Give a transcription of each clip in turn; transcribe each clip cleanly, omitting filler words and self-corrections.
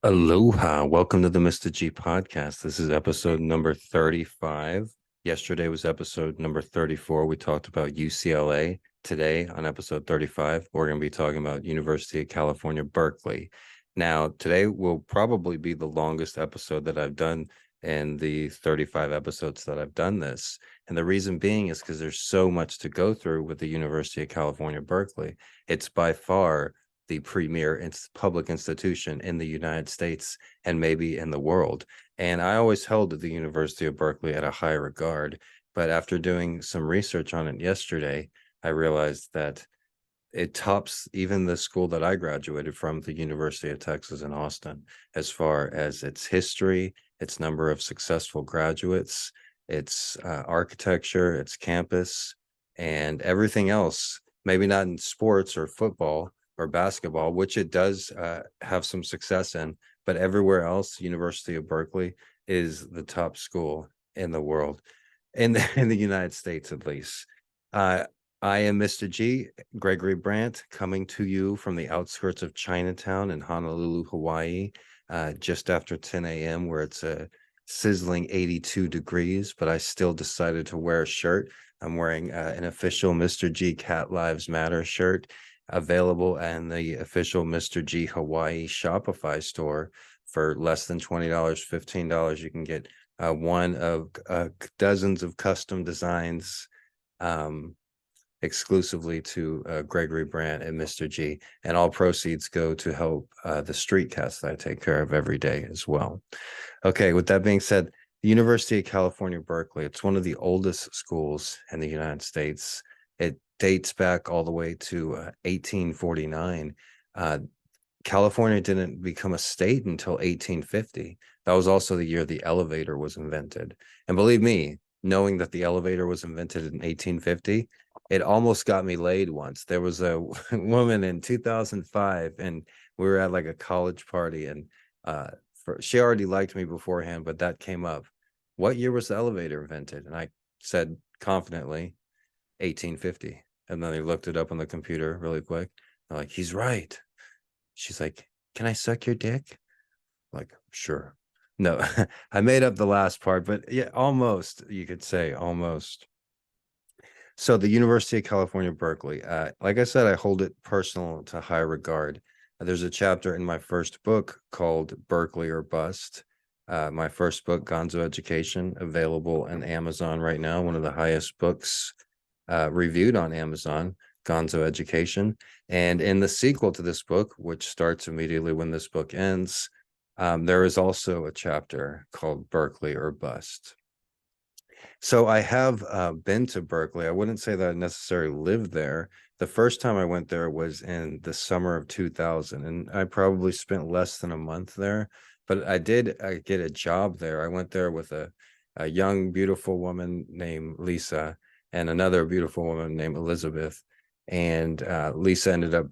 Aloha. Welcome to the Mr.G podcast. This is episode number 35. Yesterday was episode number 34. We talked about UCLA. Today on episode 35, we're going to be talking about University of California, Berkeley. Now, today will probably be the longest episode that I've done in the 35 episodes that I've done this. And the reason being is because there's so much to go through with the University of California, Berkeley. It's by far the premier public institution in the United States and maybe in the world. And I always held the University of Berkeley at a high regard. But after doing some research on it yesterday, I realized that it tops even the school that I graduated from, the University of Texas in Austin, as far as its history, its number of successful graduates, its architecture, its campus, and everything else. Maybe not in sports or football or basketball, which it does have some success in, but everywhere else, University of Berkeley is the top school in the world, in the United States at least. I am Mr. G, Gregory Brandt, coming to you from the outskirts of Chinatown in Honolulu, Hawaii, just after 10 a.m., where it's a sizzling 82 degrees, but I still decided to wear a shirt. I'm wearing an official Mr. G Cat Lives Matter shirt, available in the official Mr. G Hawaii Shopify store for less than $20, $15. You can get one of dozens of custom designs exclusively to Gregory Brandt and Mr. G, and all proceeds go to help the street cats that I take care of every day as well. Okay, with that being said, the University of California, Berkeley, it's one of the oldest schools in the United States. It dates back all the way to 1849. California didn't become a state until 1850. That was also the year the elevator was invented. And believe me, knowing that the elevator was invented in 1850, it almost got me laid once. There was a woman in 2005, and we were at like a college party, and she already liked me beforehand, but that came up. What year was the elevator invented? And I said confidently, 1850. And then they looked it up on the computer really quick. They're like, he's right. She's like, can I suck your dick? I'm like, sure. No, I made up the last part, but yeah, almost, you could say almost. So the University of California, Berkeley, like I said, I hold it personal to high regard. There's a chapter in my first book called Berkeley or Bust. My first book, Gonzo Education, available on Amazon right now, one of the highest books reviewed on Amazon, Gonzo Education. And in the sequel to this book, which starts immediately when this book ends, there is also a chapter called Berkeley or Bust. So I have been to Berkeley. I wouldn't say that I necessarily lived there. The first time I went there was in the summer of 2000, and I probably spent less than a month there. But I did get a job there. I went there with a young, beautiful woman named Lisa and another beautiful woman named Elizabeth. And Lisa ended up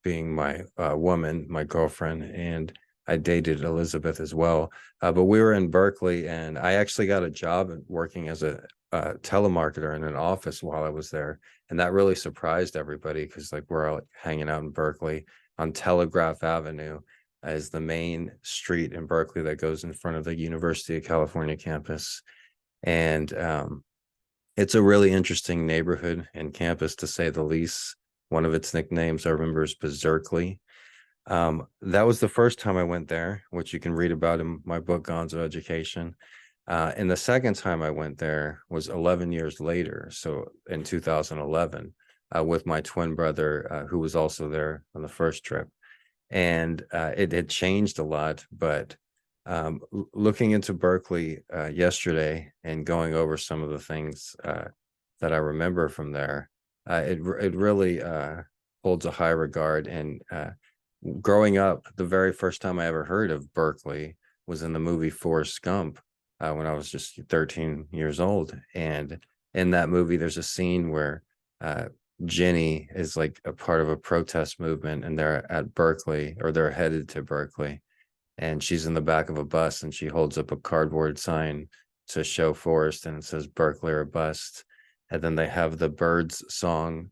being my woman, my girlfriend, and I dated Elizabeth as well. But we were in Berkeley, and I actually got a job working as a telemarketer in an office while I was there. And that really surprised everybody because like we're all hanging out in Berkeley on Telegraph Avenue as the main street in Berkeley that goes in front of the University of California campus. And it's a really interesting neighborhood and campus, to say the least. One of its nicknames I remember is Berkeley. That was the first time I went there, which you can read about in my book, Gonzo Education. And the second time I went there was 11 years later. So in 2011, with my twin brother, who was also there on the first trip. And it had changed a lot, but looking into Berkeley yesterday and going over some of the things that I remember from there, it really holds a high regard. And growing up, the very first time I ever heard of Berkeley was in the movie Forrest Gump when I was just 13 years old. And in that movie, there's a scene where Jenny is like a part of a protest movement, and they're at Berkeley, or they're headed to Berkeley, and she's in the back of a bus, and she holds up a cardboard sign to show Forrest, and it says Berkeley or Bust. And then they have the Birds song,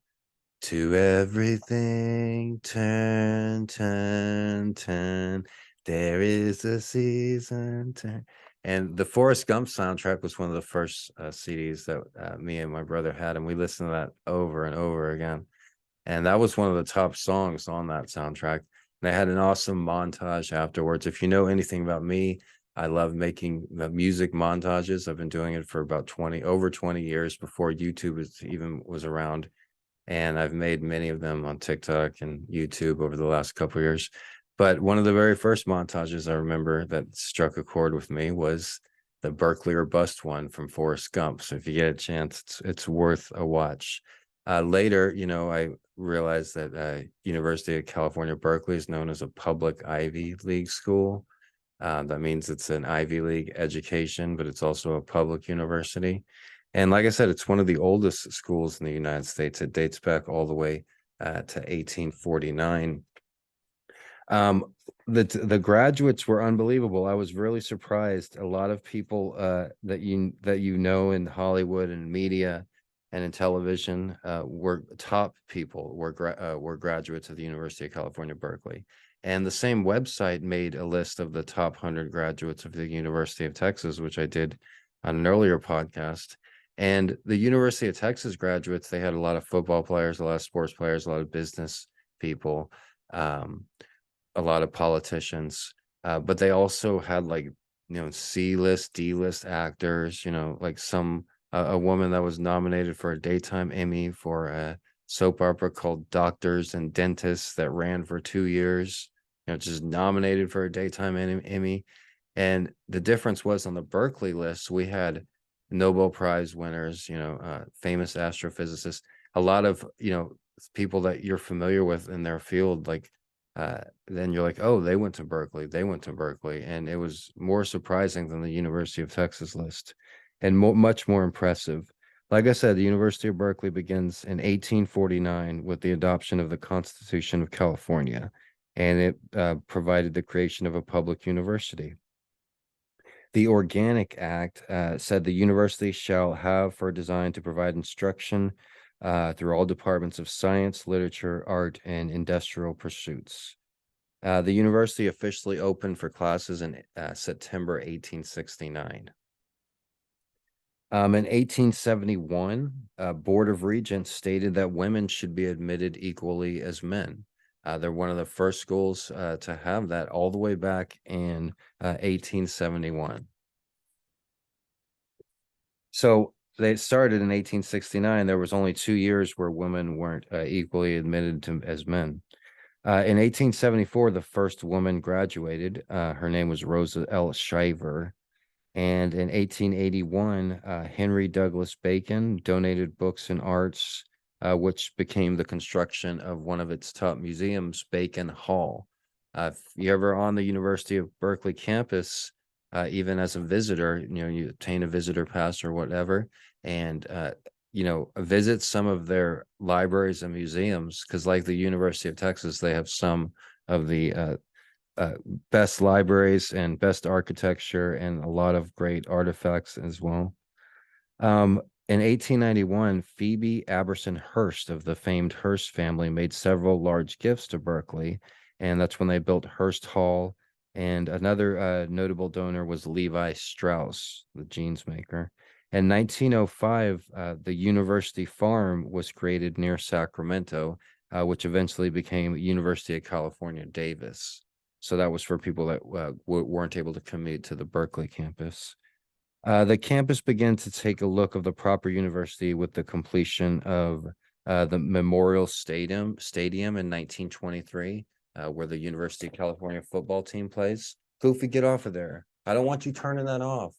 to everything turn, turn, turn, There is a season and the Forrest Gump soundtrack was one of the first CDs that me and my brother had, and we listened to that over and over again. And that was one of the top songs on that soundtrack. And I had an awesome montage afterwards. If you know anything about me, I love making the music montages. I've been doing it for about over 20 years before YouTube was around. And I've made many of them on TikTok and YouTube over the last couple of years. But one of the very first montages I remember that struck a chord with me was the Berkeley or Bust one from Forrest Gump. So if you get a chance, it's worth a watch. Later, I realized that University of California, Berkeley is known as a public Ivy League school. That means it's an Ivy League education, but it's also a public university. And like I said, it's one of the oldest schools in the United States. It dates back all the way to 1849. The graduates were unbelievable. I was really surprised. A lot of people that you know in Hollywood and media and in television were top people, were graduates of the University of California, Berkeley. And the same website made a list of the top 100 graduates of the University of Texas, which I did on an earlier podcast. And the University of Texas graduates, they had a lot of football players, a lot of sports players, a lot of business people, a lot of politicians, but they also had like, C-list, D-list actors, like a woman that was nominated for a daytime Emmy for a soap opera called Doctors and Dentists that ran for 2 years, just nominated for a daytime Emmy. And the difference was on the Berkeley list, we had Nobel Prize winners, famous astrophysicists, a lot of, people that you're familiar with in their field, like, then you're like, oh, they went to Berkeley. And it was more surprising than the University of Texas list and much more impressive. Like I said, the University of Berkeley begins in 1849 with the adoption of the Constitution of California, and it provided the creation of a public university. The Organic Act said the university shall have for design to provide instruction through all departments of science, literature, art, and industrial pursuits. The university officially opened for classes in September 1869. In 1871, Board of Regents stated that women should be admitted equally as men. They're one of the first schools to have that all the way back in 1871. So they started in 1869. There was only 2 years where women weren't equally admitted as men. In 1874, the first woman graduated. Her name was Rosa L. Shiver. And in 1881, Henry Douglas Bacon donated books and arts, which became the construction of one of its top museums, Bacon Hall. If you're ever on the University of Berkeley campus, even as a visitor, you obtain a visitor pass or whatever, and visit some of their libraries and museums, because like the University of Texas, they have some of the best libraries and best architecture and a lot of great artifacts as well. In 1891, Phoebe Aberson Hearst of the famed Hearst family made several large gifts to Berkeley, and that's when they built Hearst Hall. And another notable donor was Levi Strauss, the jeans maker. In 1905, the University Farm was created near Sacramento, which eventually became University of California, Davis. So that was for people that weren't able to commute to the Berkeley campus. The campus began to take a look of the proper university with the completion of the Memorial Stadium in 1923, where the University of California football team plays. Goofy, get off of there. I don't want you turning that off.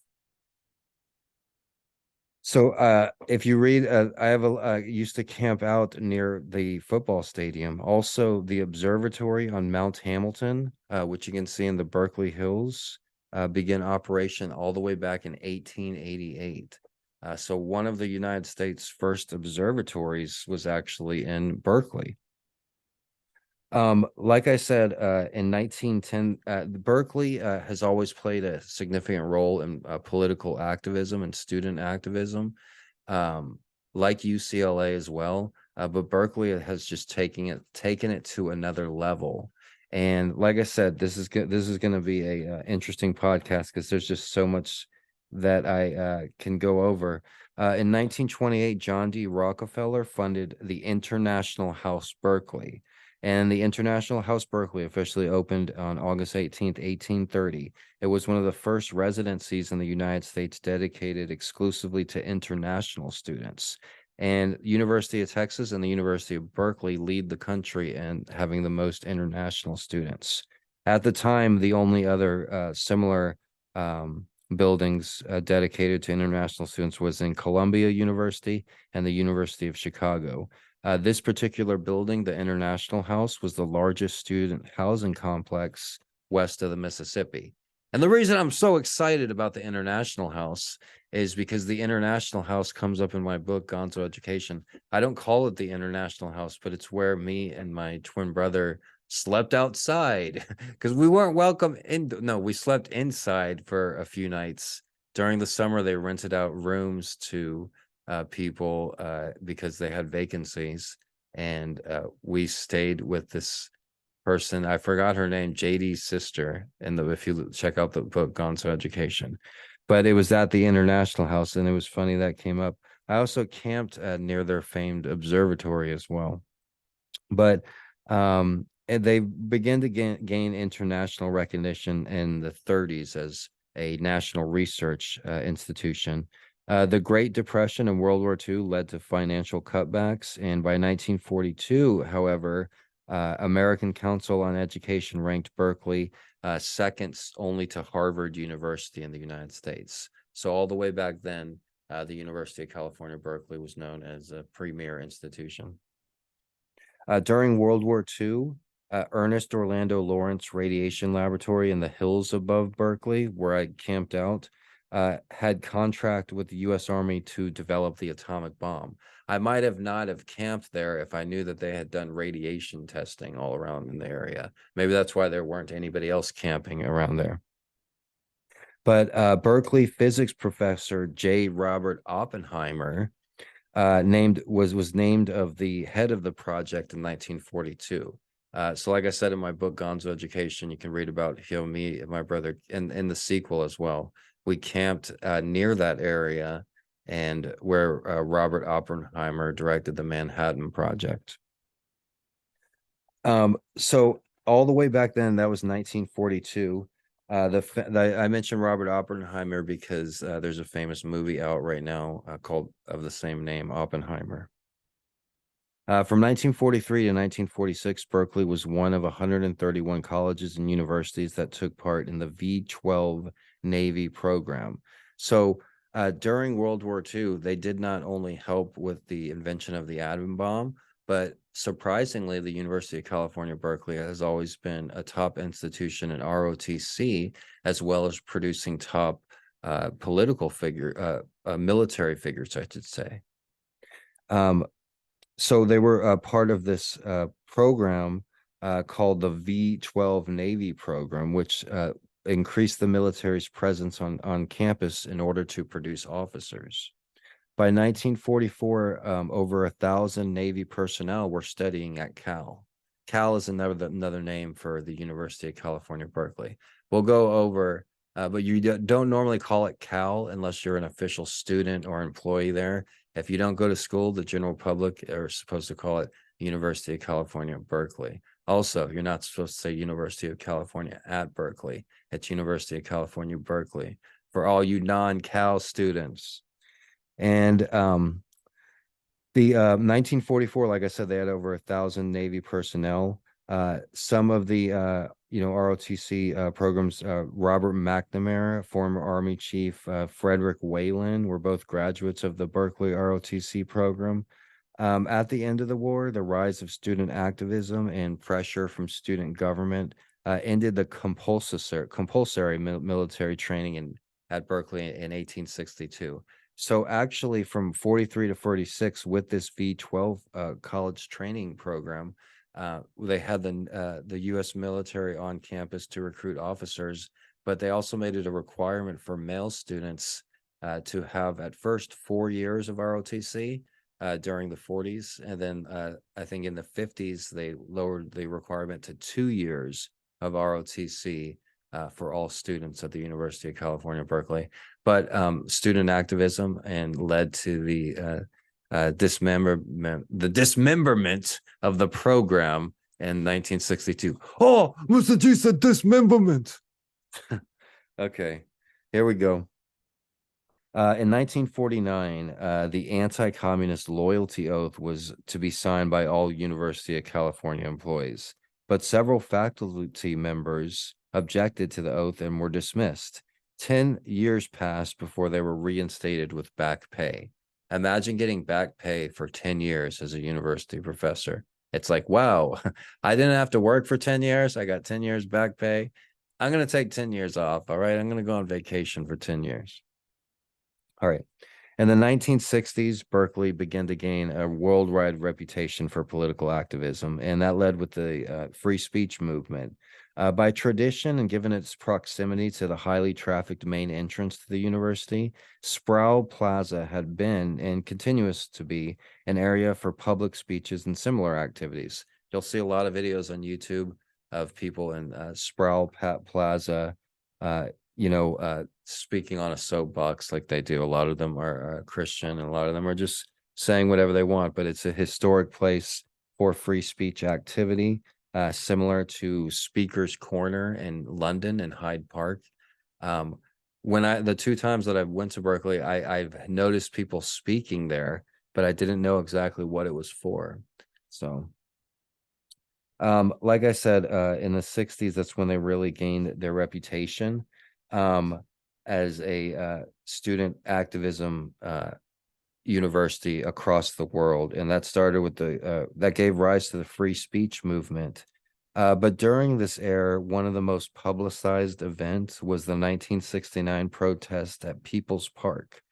So if you read, I used to camp out near the football stadium. Also, the observatory on Mount Hamilton, which you can see in the Berkeley Hills, began operation all the way back in 1888. So one of the United States' first observatories was actually in Berkeley. Like I said, in 1910, Berkeley has always played a significant role in political activism and student activism, like UCLA as well. But Berkeley has just taken it to another level. And like I said, this is going to be a interesting podcast because there's just so much that I can go over. In 1928, John D. Rockefeller funded the International House Berkeley, and the International House Berkeley officially opened on August 18th, 1830. It was one of the first residencies in the United States dedicated exclusively to international students. And University of Texas and the University of Berkeley lead the country in having the most international students. At the time, the only other similar buildings dedicated to international students was in Columbia University and the University of Chicago. This particular building, the International House, was the largest student housing complex west of the Mississippi. And the reason I'm so excited about the International House is because the International House comes up in my book, Gonzo Education. I don't call it the International House, but it's where me and my twin brother slept outside because we weren't welcome in. No, we slept inside for a few nights. During the summer, they rented out rooms to people because they had vacancies. And we stayed with this person. I forgot her name, JD's sister. And if you check out the book, Gonzo Education. But it was at the International House, and it was funny that came up. I also camped near their famed observatory as well. But and they began to gain international recognition in the 30s as a national research institution. The Great Depression and World War II led to financial cutbacks, and by 1942, however, American Council on Education ranked Berkeley second only to Harvard University in the United States. So all the way back then, the University of California, Berkeley was known as a premier institution. During World War II, Ernest Orlando Lawrence Radiation Laboratory in the hills above Berkeley, where I camped out, had contract with the U.S. Army to develop the atomic bomb. I might have not have camped there if I knew that they had done radiation testing all around in the area. Maybe that's why there weren't anybody else camping around there. But Berkeley physics professor J. Robert Oppenheimer was named of the head of the project in 1942. So like I said in my book, Gonzo Education, you can read about me and my brother in the sequel as well. We camped near that area and where Robert Oppenheimer directed the Manhattan Project. So all the way back then, that was 1942. I mentioned Robert Oppenheimer because there's a famous movie out right now called of the same name, Oppenheimer. From 1943 to 1946, Berkeley was one of 131 colleges and universities that took part in the V-12 Navy program. So during World War II, they did not only help with the invention of the atom bomb, but surprisingly, the University of California, Berkeley has always been a top institution in ROTC, as well as producing top military figures, I should say. So they were part of this program called the V-12 Navy program, which increased the military's presence on campus in order to produce officers. By 1944, over 1,000 Navy personnel were studying at Cal. Cal is another name for the University of California, Berkeley. We'll go over, but you don't normally call it Cal unless you're an official student or employee there. If you don't go to school, the general public are supposed to call it University of California, Berkeley. Also, you're not supposed to say University of California at Berkeley. It's University of California, Berkeley for all you non-Cal students. And the 1944, like I said, they had over 1,000 Navy personnel. Some of the ROTC programs, Robert McNamara, former Army Chief, Frederick Whalen were both graduates of the Berkeley ROTC program. At the end of the war, the rise of student activism and pressure from student government ended the compulsory military training at Berkeley in 1862. So actually from 43 to 46 with this V-12 college training program, they had the U.S. military on campus to recruit officers, but they also made it a requirement for male students to have at first 4 years of ROTC, during the 40s. And then I think in the 50s, they lowered the requirement to 2 years of ROTC for all students at the University of California, Berkeley. But student activism and led to the dismemberment of the program in 1962. Oh, Mr. G said dismemberment. Okay, here we go. In 1949, the anti-communist loyalty oath was to be signed by all University of California employees, but several faculty members objected to the oath and were dismissed. 10 years passed before they were reinstated with back pay. Imagine getting back pay for 10 years as a university professor. It's like, wow, I didn't have to work for 10 years. I got 10 years back pay. I'm going to take 10 years off. All right. I'm going to go on vacation for 10 years. All right. In the 1960s, Berkeley began to gain a worldwide reputation for political activism, and that led with the free speech movement. By tradition and given its proximity to the highly trafficked main entrance to the university, Sproul Plaza had been and continues to be an area for public speeches and similar activities. You'll see a lot of videos on YouTube of people in Sproul Plaza, speaking on a soapbox like they do. A lot of them are Christian, and a lot of them are just saying whatever they want, but it's a historic place for free speech activity, similar to Speaker's Corner in London and Hyde Park. The 2 times that I went to Berkeley, I've noticed people speaking there, but I didn't know exactly what it was for. So like I said, in the 60s, that's when they really gained their reputation as a student activism university across the world. And that started with that gave rise to the free speech movement. But during this era, one of the most publicized events was the 1969 protest at People's Park.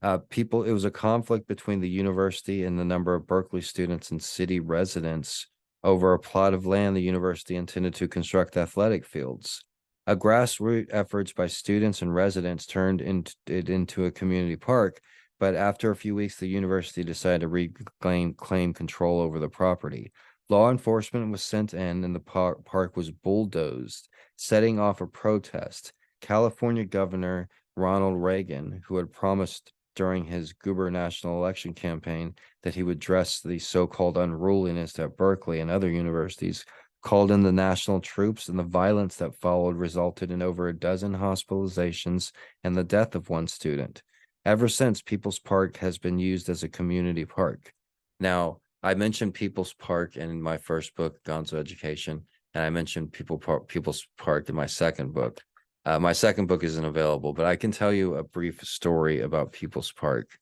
It was a conflict between the university and the number of Berkeley students and city residents over a plot of land the university intended to construct athletic fields. A grassroots efforts by students and residents turned it into a community park, but after a few weeks, the university decided to claim control over the property. Law enforcement was sent in, and the park was bulldozed, setting off a protest. California Governor Ronald Reagan, who had promised during his gubernatorial election campaign that he would address the so-called unruliness at Berkeley and other universities, called in the national troops, and the violence that followed resulted in over a dozen hospitalizations and the death of one student. Ever since, People's Park has been used as a community park. Now, I mentioned People's Park in my first book, Gonzo Education, and I mentioned People's Park in my second book. My second book isn't available, but I can tell you a brief story about People's Park.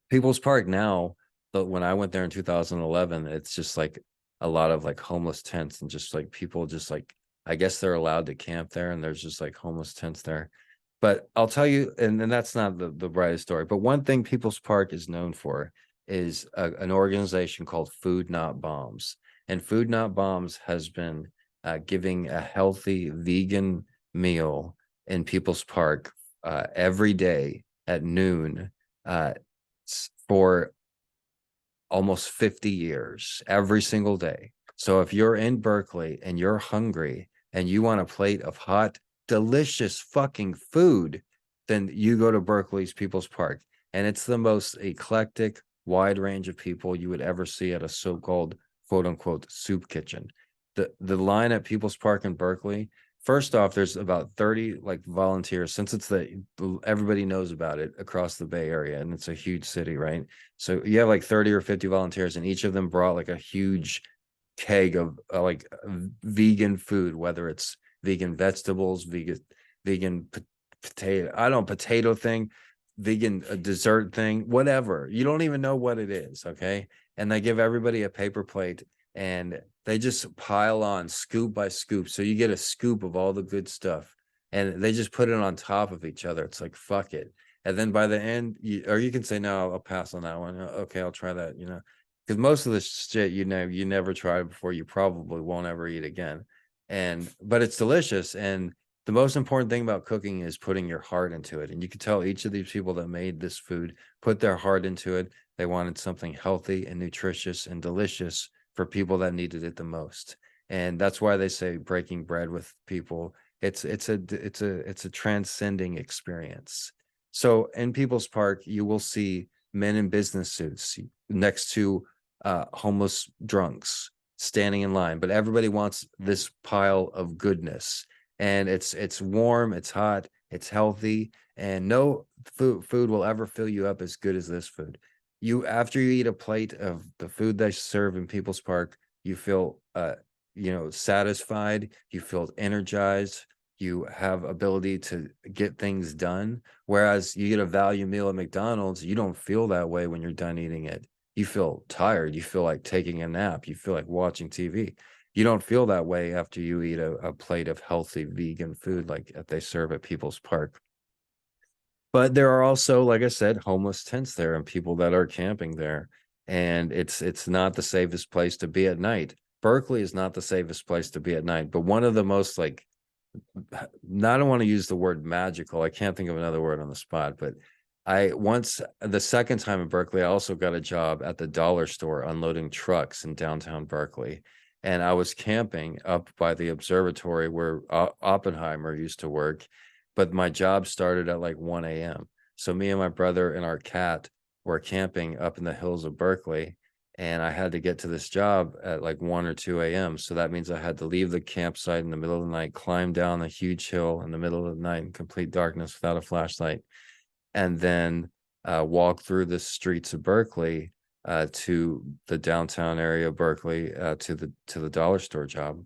People's Park now, but when I went there in 2011, it's just like a lot of like homeless tents and just like people just like, I guess they're allowed to camp there, and there's just like homeless tents there. But I'll tell you, and that's not the brightest story, but one thing People's Park is known for is an organization called Food Not Bombs. And Food Not Bombs has been giving a healthy vegan meal in People's Park every day at noon for almost 50 years, every single day. So if you're in Berkeley and you're hungry and you want a plate of hot, delicious fucking food, then you go to Berkeley's People's Park. And it's the most eclectic, wide range of people you would ever see at a so-called quote unquote soup kitchen. The line at People's Park in Berkeley, first off, there's about 30 like volunteers, since it's everybody knows about it across the Bay Area, and it's a huge city, right? So you have like 30 or 50 volunteers, and each of them brought like a huge keg of vegan food, whether it's vegan vegetables, vegan potato thing, vegan dessert thing, whatever. You don't even know what it is, okay? And they give everybody a paper plate, and they just pile on scoop by scoop. So you get a scoop of all the good stuff, and they just put it on top of each other. It's like, fuck it. And then by the end, you can say, no, I'll pass on that one. Okay, I'll try that, because most of this shit, you never tried before, you probably won't ever eat again. But it's delicious. And the most important thing about cooking is putting your heart into it. And you could tell each of these people that made this food put their heart into it. They wanted something healthy and nutritious and delicious for people that needed it the most. And that's why they say breaking bread with people, it's a transcending experience. So in People's Park, you will see men in business suits next to homeless drunks standing in line, but everybody wants this pile of goodness. And it's warm, it's hot, it's healthy, and no food will ever fill you up as good as this food. You after you eat a plate of the food they serve in People's Park, you feel satisfied, you feel energized, you have ability to get things done. Whereas you get a value meal at McDonald's, you don't feel that way when you're done eating it. You feel tired, you feel like taking a nap, you feel like watching TV. You don't feel that way after you eat a plate of healthy vegan food like they serve at People's Park. But there are also, like I said, homeless tents there and people that are camping there. And it's not the safest place to be at night. Berkeley is not the safest place to be at night, but one of the most I don't want to use the word magical. I can't think of another word on the spot, but the second time in Berkeley, I also got a job at the dollar store unloading trucks in downtown Berkeley. And I was camping up by the observatory where Oppenheimer used to work, but my job started at like 1 a.m. So me and my brother and our cat were camping up in the hills of Berkeley, and I had to get to this job at like 1 or 2 a.m. So that means I had to leave the campsite in the middle of the night, climb down a huge hill in the middle of the night in complete darkness without a flashlight, and then walk through the streets of Berkeley to the downtown area of Berkeley to the dollar store job.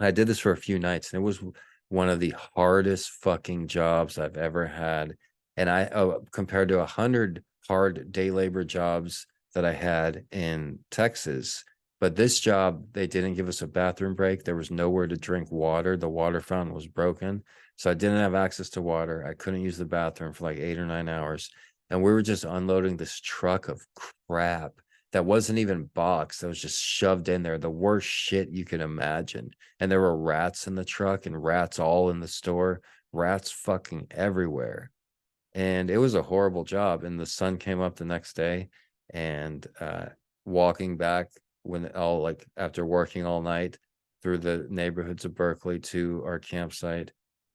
I did this for a few nights, and it was one of the hardest fucking jobs I've ever had. And compared to 100 hard day labor jobs that I had in Texas. But this job, they didn't give us a bathroom break. There was nowhere to drink water. The water fountain was broken. So I didn't have access to water. I couldn't use the bathroom for like 8 or 9 hours. And we were just unloading this truck of crap that wasn't even boxed. That was just shoved in there. The worst shit you can imagine. And there were rats in the truck and rats all in the store. Rats fucking everywhere. And it was a horrible job. And the sun came up the next day, and walking back after working all night through the neighborhoods of Berkeley to our campsite,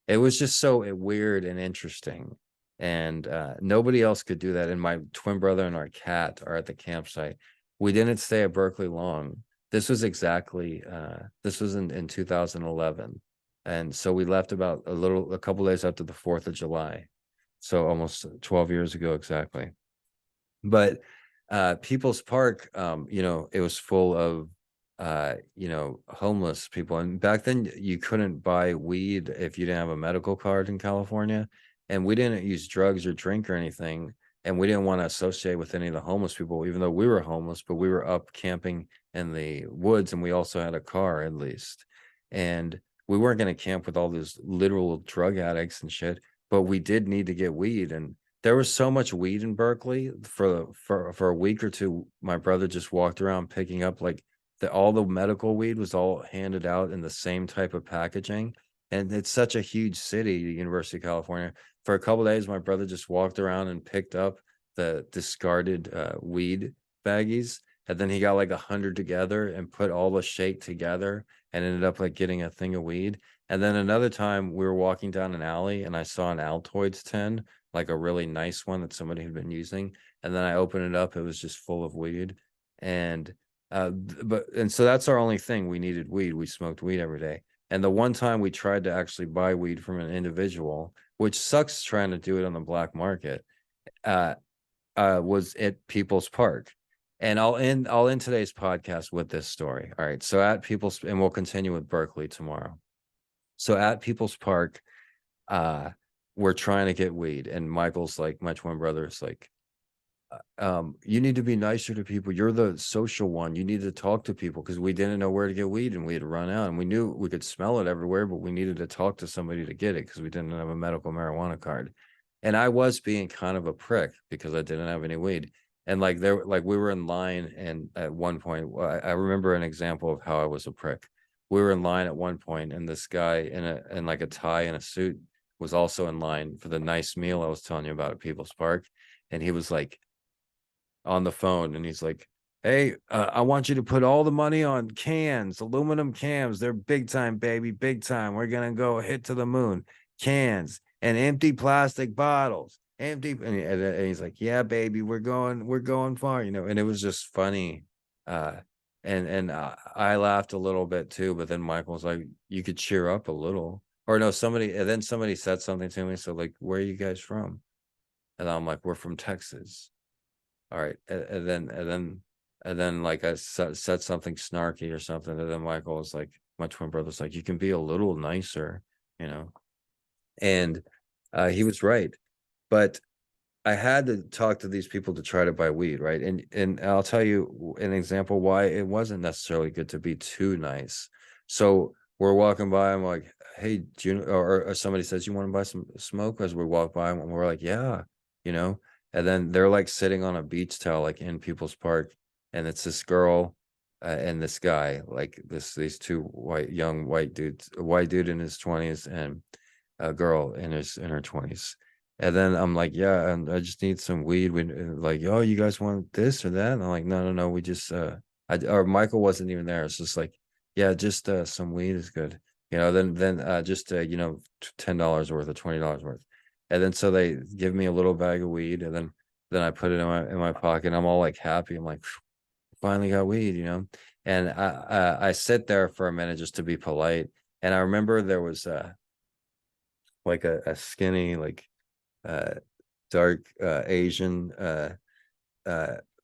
it was just so weird and interesting. And nobody else could do that. And my twin brother and our cat are at the campsite. We didn't stay at Berkeley long. This was in 2011. And so we left about a couple days after the 4th of July. So almost 12 years ago exactly. But People's Park, it was full of homeless people. And back then you couldn't buy weed if you didn't have a medical card in California. And we didn't use drugs or drink or anything. And we didn't want to associate with any of the homeless people, even though we were homeless, but we were up camping in the woods, and we also had a car at least. And we weren't going to camp with all those literal drug addicts and shit, but we did need to get weed. And there was so much weed in Berkeley for a week or two. My brother just walked around picking up all the medical weed was all handed out in the same type of packaging. And it's such a huge city, the University of California. For a couple of days, my brother just walked around and picked up the discarded weed baggies. And then he got like 100 together and put all the shake together and ended up like getting a thing of weed. And then another time we were walking down an alley and I saw an Altoids tin, like a really nice one that somebody had been using. And then I opened it up, it was just full of weed. And so that's our only thing. We needed weed. We smoked weed every day. And the one time we tried to actually buy weed from an individual, which sucks trying to do it on the black market, was at People's Park. And I'll end today's podcast with this story. All right. So and we'll continue with Berkeley tomorrow. So at People's Park, we're trying to get weed. And Michael's like, my twin brother is like, you need to be nicer to people. You're the social one. You need to talk to people, because we didn't know where to get weed and we had run out, and we knew we could smell it everywhere, but we needed to talk to somebody to get it because we didn't have a medical marijuana card. And I was being kind of a prick because I didn't have any weed. And we were in line, and at one point, I remember an example of how I was a prick. we were in line at one point, and this guy in like a tie and a suit was also in line for the nice meal I was telling you about at People's Park. And he was like on the phone, and he's like, hey, I want you to put all the money on cans, aluminum cans. They're big time, baby, big time. We're gonna go hit to the moon. Cans and empty plastic bottles, empty. And he's like, yeah, baby, we're going far, you know. And it was just funny. And I laughed a little bit too, but then Michael was like, you could cheer up a little. Or no, somebody said something to me. So like, where are you guys from? And I'm like, we're from Texas. All right. And then like I said something snarky or something. And then Michael was like, my twin brother's like, you can be a little nicer, you know. And he was right. But I had to talk to these people to try to buy weed, right? And I'll tell you an example why it wasn't necessarily good to be too nice. So we're walking by, I'm like, hey, do you, or somebody says, you want to buy some smoke? As we walk by, and we're like, yeah, you know. And then they're like sitting on a beach towel, like in People's Park, and it's this girl and this guy, like these two young white dudes, a white dude in his 20s and a girl in her 20s. And then I'm like, yeah, and I just need some weed. We like, oh, you guys want this or that? And I'm like, no, we just or Michael wasn't even there. It's just like, yeah, just some weed is good. You know, then just you know, $10 worth or $20 worth. And then so they give me a little bag of weed, and then I put it in my pocket. I'm all like happy. I'm like, finally got weed, you know. And I sit there for a minute just to be polite. And I remember there was like a skinny, like uh dark Asian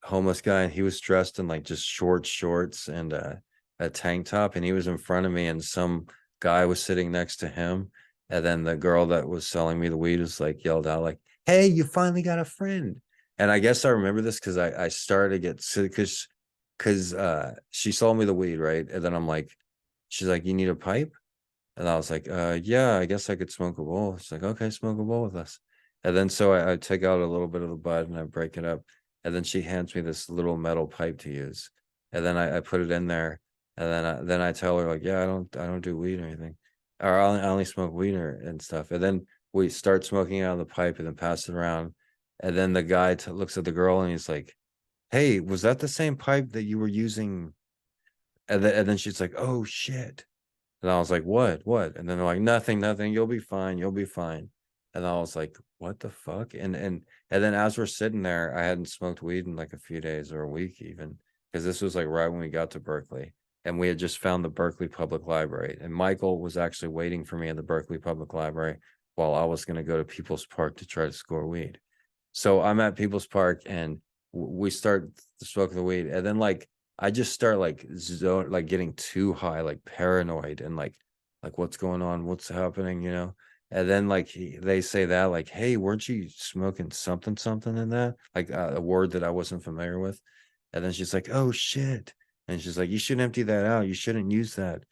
homeless guy, and he was dressed in like just short shorts and a tank top, and he was in front of me, and some guy was sitting next to him. And then the girl that was selling me the weed was like yelled out like, hey, you finally got a friend. And I guess I remember this because I started to get sick because she sold me the weed, right? And then I'm like, she's like, you need a pipe? And I was like, yeah, I guess I could smoke a bowl. She's like, okay, smoke a bowl with us. And then so I take out a little bit of the bud and I break it up. And then she hands me this little metal pipe to use. And then I put it in there. And then I tell her like, yeah, I don't do weed or anything. Or I only smoke weed and stuff. And then we start smoking out of the pipe and then pass it around. And then the guy looks at the girl and he's like, hey, was that the same pipe that you were using? And then she's like, oh shit. And I was like, what? And then they're like, nothing. You'll be fine. You'll be fine. And I was like, what the fuck? And then as we're sitting there, I hadn't smoked weed in like a few days or a week even, because this was like right when we got to Berkeley. And we had just found the Berkeley Public Library. And Michael was actually waiting for me at the Berkeley Public Library while I was going to go to People's Park to try to score weed. So I'm at People's Park and we start to smoke the weed. And then like I just start like like getting too high, like paranoid and like what's going on, what's happening, you know? And then like they say that like, hey, weren't you smoking something in that? Like a word that I wasn't familiar with. And then she's like, oh shit. And she's like, you should empty that out. You shouldn't use that.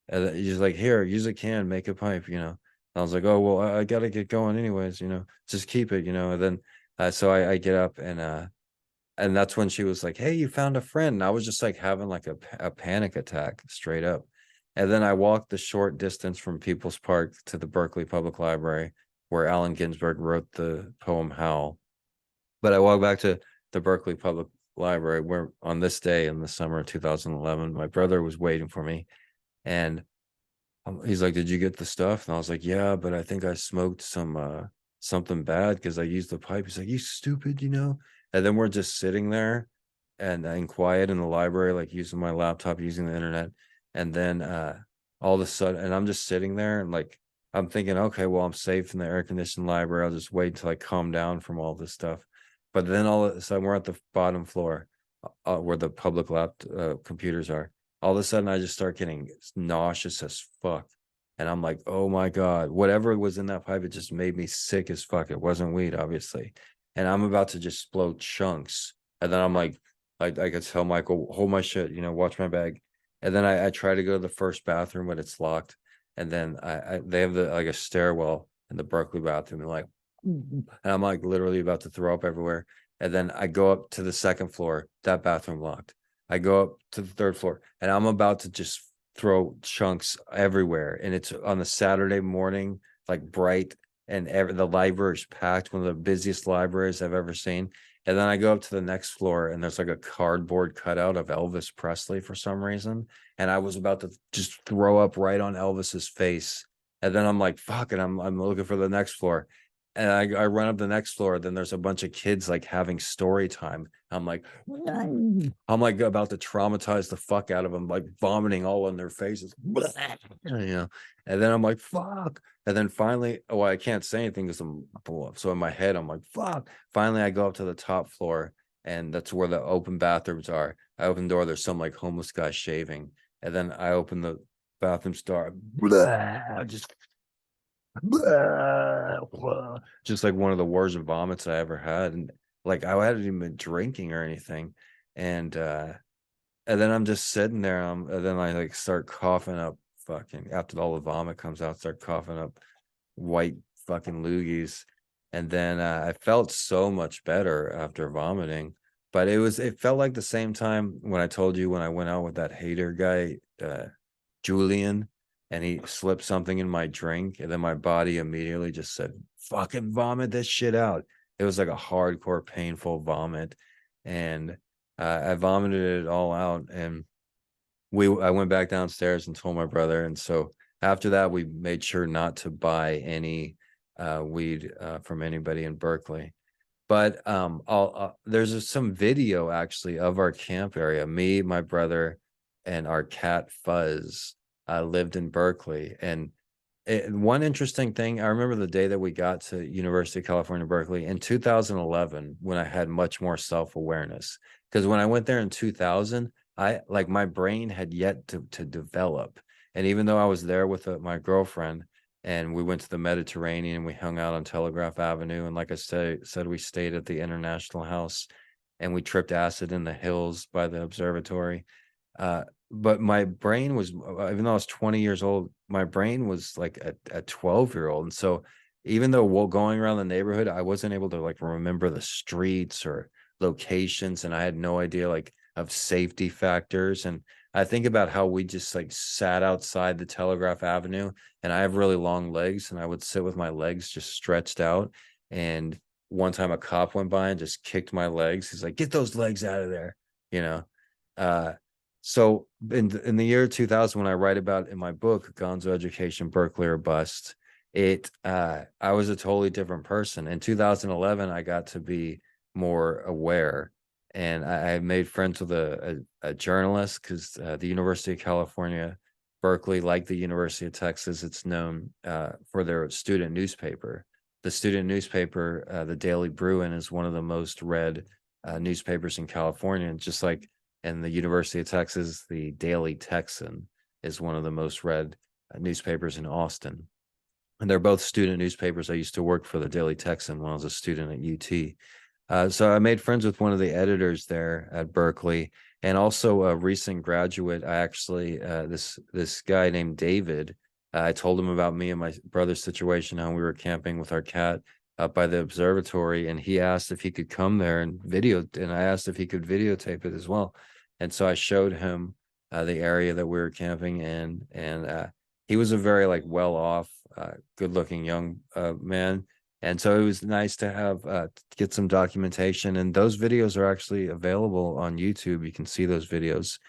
And then he's like, here, use a can, make a pipe, you know. And I was like, oh well, I gotta get going anyways, you know, just keep it, you know. And then so I get up and that's when she was like, hey, you found a friend. And I was just like having like a panic attack straight up. And then I walked the short distance from People's Park to the Berkeley Public Library where Allen Ginsberg wrote the poem Howl. But I walked back to the Berkeley Public Library where on this day in the summer of 2011, my brother was waiting for me. And he's like, did you get the stuff? And I was like, yeah, but I think I smoked something bad because I used the pipe. He's like, you stupid, you know? And then we're just sitting there and quiet in the library, like using my laptop, using the internet. And then all of a sudden, and I'm just sitting there and like I'm thinking, okay, well, I'm safe in the air conditioned library. I'll just wait until I calm down from all this stuff. But then all of a sudden we're at the bottom floor where the public computers are. All of a sudden I just start getting nauseous as fuck. And I'm like, oh my God, whatever was in that pipe, it just made me sick as fuck. It wasn't weed, obviously. And I'm about to just explode chunks. And then I'm like I could tell Michael, hold my shit, you know, watch my bag. And then I try to go to the first bathroom, but it's locked. And then they have like a stairwell in the Berkeley bathroom, and like, and I'm like literally about to throw up everywhere. And then I go up to the second floor, that bathroom locked. I go up to the third floor, and I'm about to just throw chunks everywhere. And it's on a Saturday morning, like bright, and the library is packed, one of the busiest libraries I've ever seen. And then I go up to the next floor, and there's like a cardboard cutout of Elvis Presley for some reason. And I was about to just throw up right on Elvis's face. And then I'm like, fuck it, I'm looking for the next floor. And I run up the next floor, then there's a bunch of kids like having story time. I'm like about to traumatize the fuck out of them, like vomiting all on their faces. And then I'm like, fuck. And then finally, oh, I can't say anything because I'm so in my head, I'm like, fuck. Finally, I go up to the top floor, and that's where the open bathrooms are. I open the door, there's some like homeless guy shaving. And then I open the bathroom door, just like one of the worst vomits I ever had. And like I hadn't even been drinking or anything. And then I'm just sitting there, and then I like start coughing up fucking, after all the vomit comes out, start coughing up white fucking loogies. And then I felt so much better after vomiting. But it felt like the same time when I told you when I went out with that hater guy, Julian, and he slipped something in my drink, and then my body immediately just said, fucking vomit this shit out. It was like a hardcore painful vomit. And I vomited it all out, and I went back downstairs and told my brother. And so after that, we made sure not to buy any weed from anybody in Berkeley. But there's some video actually of our camp area. Me, my brother, and our cat Fuzz lived in Berkeley. And one interesting thing, I remember the day that we got to University of California, Berkeley in 2011, when I had much more self-awareness. Because when I went there in 2000, I like my brain had yet to develop. And even though I was there with my girlfriend, and we went to the Mediterranean, we hung out on Telegraph Avenue, and like I said, we stayed at the International House, and we tripped acid in the hills by the observatory. But my brain was, even though I was 20 years old, my brain was like a 12-year-old. And so even though going around the neighborhood, I wasn't able to like remember the streets or locations, and I had no idea like of safety factors. And I think about how we just like sat outside the Telegraph Avenue, and I have really long legs, and I would sit with my legs just stretched out. And one time a cop went by and just kicked my legs. He's like, get those legs out of there, you know. So in the year 2000, when I write about in my book, Gonzo Education, Berkeley or Bust, I was a totally different person. In 2011, I got to be more aware, and I made friends with a journalist, because the University of California, Berkeley, like the University of Texas, it's known for their student newspaper. The student newspaper, the Daily Bruin, is one of the most read newspapers in California, and just like in the University of Texas, the Daily Texan is one of the most read newspapers in Austin. And they're both student newspapers. I used to work for the Daily Texan when I was a student at UT. So I made friends with one of the editors there at Berkeley, and also a recent graduate. I actually, this guy named David, I told him about me and my brother's situation, how we were camping with our cat up by the observatory, and he asked if he could come there and I asked if he could videotape it as well. And so I showed him the area that we were camping in, and he was a very like well-off, good-looking young man. And so it was nice to have get some documentation, and those videos are actually available on YouTube. You can see those videos.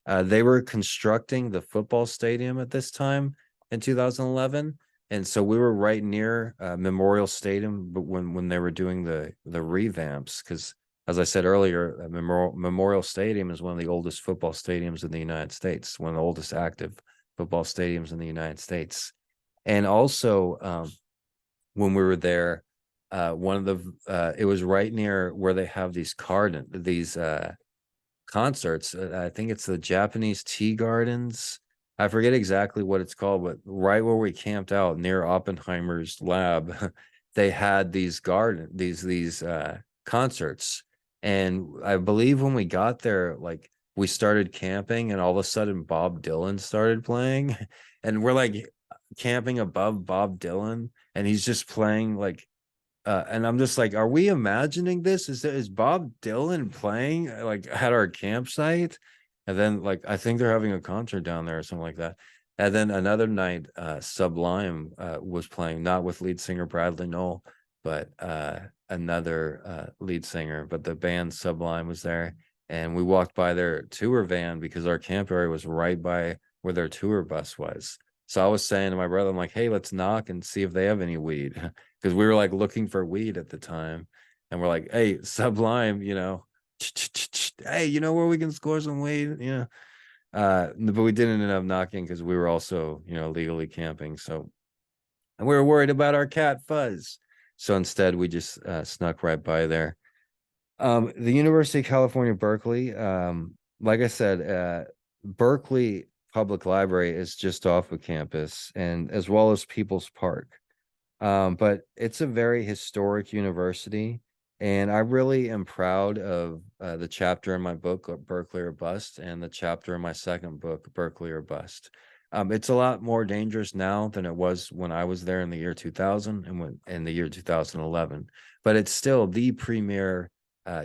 They were constructing the football stadium at this time in 2011, and so we were right near Memorial Stadium, but when they were doing the revamps, because as I said earlier, Memorial Stadium is one of the oldest football stadiums in the United States, one of the oldest active football stadiums in the United States. And also, when we were there, one of the it was right near where they have these concerts. I think it's the Japanese Tea Gardens. I forget exactly what it's called, but right where we camped out near Oppenheimer's lab, they had these concerts. And I believe when we got there, like we started camping, and all of a sudden Bob Dylan started playing, and we're like camping above Bob Dylan, and he's just playing like and I'm just like, are we imagining this? Is Bob Dylan playing like at our campsite? And then like I think they're having a concert down there or something like that. And then another night, Sublime was playing, not with lead singer Bradley Noel, but another lead singer. But the band Sublime was there, and we walked by their tour van because our camp area was right by where their tour bus was. So I was saying to my brother, I'm like, hey, let's knock and see if they have any weed. Because we were like looking for weed at the time. And we're like, hey, Sublime, hey, you know where we can score some weed? Yeah. But we didn't end up knocking because we were also, legally camping. So, and we were worried about our cat Fuzz. So instead, we just snuck right by there. The University of California, Berkeley, like I said, Berkeley Public Library is just off of campus, and as well as People's Park. But it's a very historic university, and I really am proud of the chapter in my book, Berkeley or Bust, and the chapter in my second book, Berkeley or Bust. It's a lot more dangerous now than it was when I was there in the year 2000 and when in the year 2011, but it's still the premier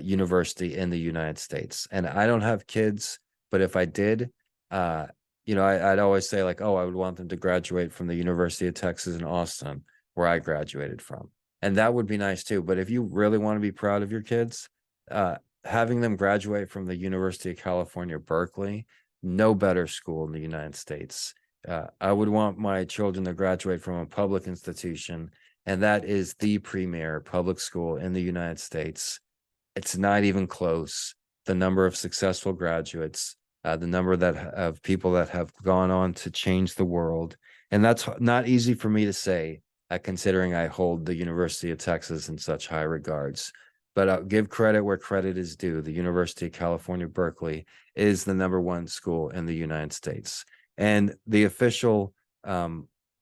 university in the United States. And I don't have kids, but if I did, I'd always say like, oh, I would want them to graduate from the University of Texas in Austin, where I graduated from. And that would be nice too. But if you really want to be proud of your kids, having them graduate from the University of California, Berkeley, no better school in the United States. I would want my children to graduate from a public institution, and that is the premier public school in the United States. It's not even close. The number of successful graduates, the number of people that have gone on to change the world. And that's not easy for me to say, considering I hold the University of Texas in such high regards. But I'll give credit where credit is due. The University of California, Berkeley is the number one school in the United States. And the official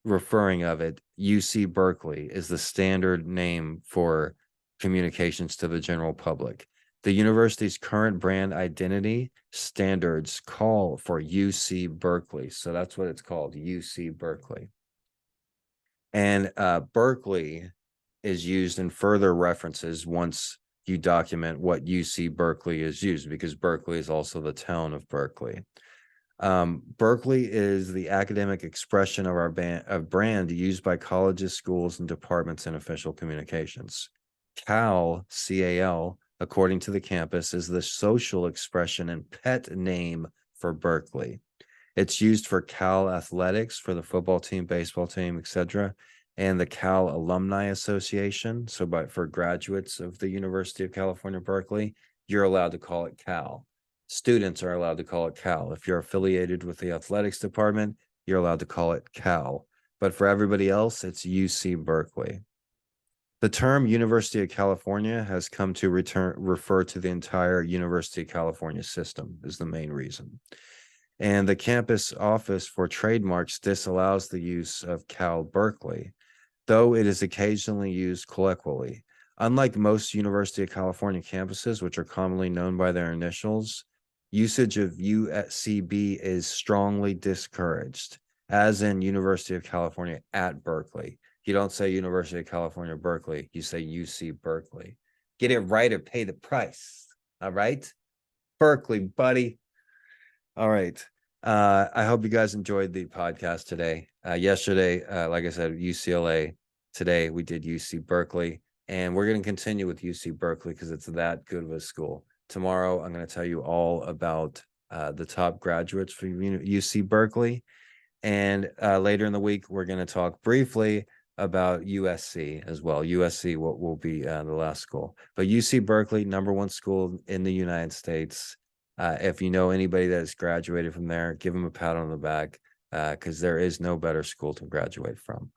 referring of it, UC Berkeley, is the standard name for communications to the general public. The university's current brand identity standards call for UC Berkeley. So that's what it's called, UC Berkeley. And Berkeley is used in further references once you document what UC Berkeley is used, because Berkeley is also the town of Berkeley. Berkeley is the academic expression of our brand used by colleges, schools, and departments in official communications. Cal, C-A-L, according to the campus, is the social expression and pet name for Berkeley. It's used for Cal athletics, for the football team, baseball team, etc., and the Cal Alumni Association. So for graduates of the University of California, Berkeley, you're allowed to call it Cal. Students are allowed to call it Cal. If you're affiliated with the athletics department, you're allowed to call it Cal. But for everybody else, it's UC Berkeley. The term University of California has come to refer to the entire University of California system is the main reason. And the campus office for trademarks disallows the use of Cal Berkeley, though it is occasionally used colloquially. Unlike most University of California campuses, which are commonly known by their initials, usage of UCB is strongly discouraged, as in University of California at Berkeley. You don't say University of California, Berkeley. You say UC Berkeley. Get it right or pay the price. All right? Berkeley, buddy. All right. I hope you guys enjoyed the podcast today. Yesterday, like I said, UCLA. Today, we did UC Berkeley. And we're going to continue with UC Berkeley because it's that good of a school. Tomorrow, I'm going to tell you all about the top graduates for UC Berkeley. And later in the week, we're going to talk briefly about USC as well. USC will be the last school. But UC Berkeley, number one school in the United States. If you know anybody that has graduated from there, give them a pat on the back because there is no better school to graduate from.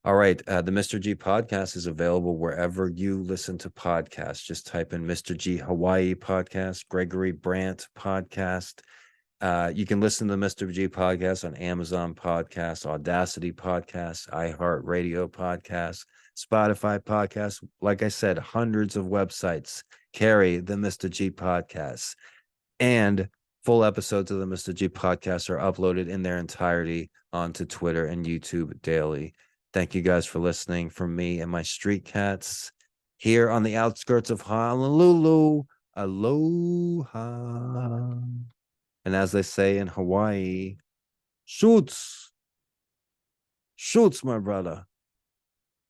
All right. The Mr. G podcast is available wherever you listen to podcasts. Just type in Mr. G Hawaii podcast, Gregory Brandt podcast. You can listen to the Mr. G podcast on Amazon Podcasts, Audacity Podcasts, iHeartRadio Podcasts, Spotify Podcasts. Like I said, hundreds of websites carry the Mr. G podcasts. And full episodes of the Mr. G podcast are uploaded in their entirety onto Twitter and YouTube daily. Thank you guys for listening. From me and my street cats here on the outskirts of Honolulu. Aloha. And as they say in Hawaii, shoots, shoots, my brother.